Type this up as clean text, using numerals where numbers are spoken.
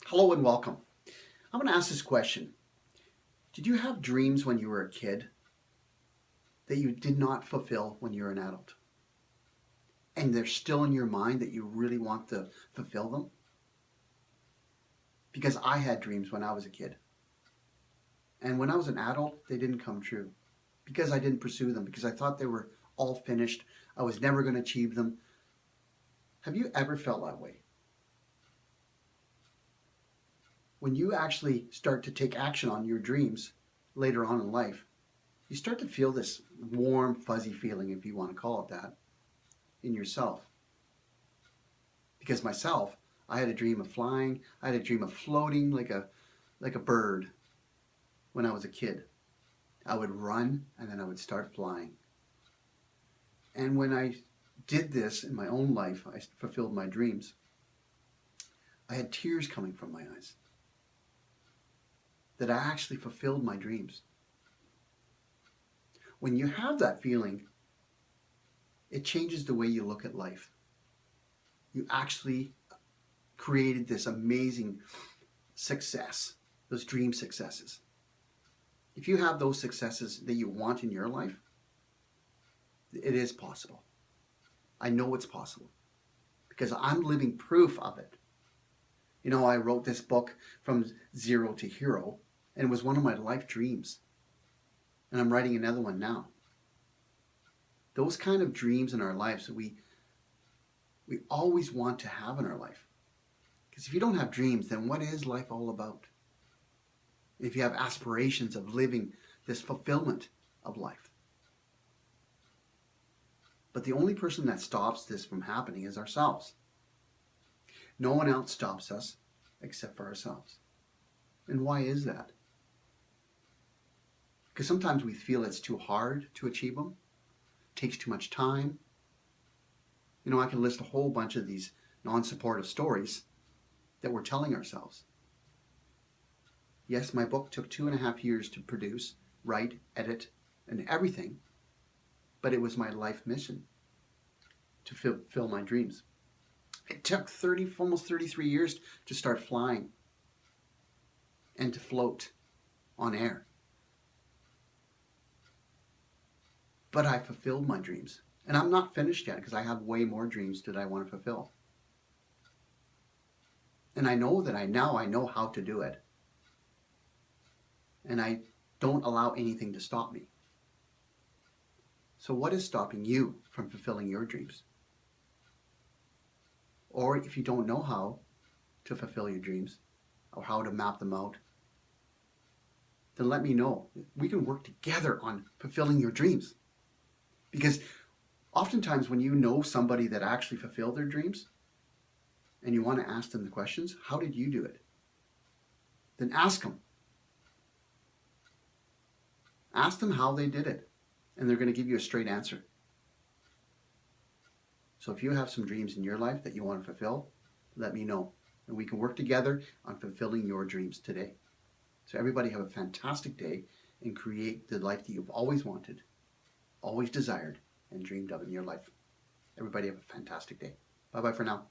Hello and welcome. I'm going to ask this question. Did you have dreams when you were a kid that you did not fulfill when you're an adult? And they're still in your mind that you really want to fulfill them? Because I had dreams when I was a kid. And when I was an adult, they didn't come true. Because I didn't pursue them. Because I thought they were all finished. I was never going to achieve them. Have you ever felt that way? When you actually start to take action on your dreams later on in life, you start to feel this warm, fuzzy feeling, if you want to call it that, in yourself. Because myself, I had a dream of flying. I had a dream of floating like a bird when I was a kid. I would run and then I would start flying. And when I did this in my own life, I fulfilled my dreams. I had tears coming from my eyes. That I actually fulfilled my dreams. When you have that feeling, it changes the way you look at life. You actually created this amazing success, those dream successes. If you have those successes that you want in your life, it is possible. I know it's possible because I'm living proof of it. You know, I wrote this book From Zero to Hero, and it was one of my life dreams. And I'm writing another one now. Those kind of dreams in our lives that we always want to have in our life. Because if you don't have dreams, then what is life all about? If you have aspirations of living this fulfillment of life. But the only person that stops this from happening is ourselves. No one else stops us except for ourselves. And why is that? Because sometimes we feel it's too hard to achieve them. It takes too much time. You know, I can list a whole bunch of these non-supportive stories that we're telling ourselves. Yes, my book took 2.5 years to produce, write, edit, and everything. But it was my life mission to fulfill my dreams. It took almost 33 years to start flying and to float on air. But I fulfilled my dreams. And I'm not finished yet because I have way more dreams that I want to fulfill. And I know that I know how to do it. And I don't allow anything to stop me. So what is stopping you from fulfilling your dreams? Or if you don't know how to fulfill your dreams or how to map them out, then let me know. We can work together on fulfilling your dreams. Because oftentimes when you know somebody that actually fulfilled their dreams and you want to ask them the questions, how did you do it? Then ask them. Ask them how they did it. And they're going to give you a straight answer. So if you have some dreams in your life that you want to fulfill, let me know. And we can work together on fulfilling your dreams today. So everybody have a fantastic day and create the life that you've always wanted, always desired, and dreamed of in your life. Everybody have a fantastic day. Bye-bye for now.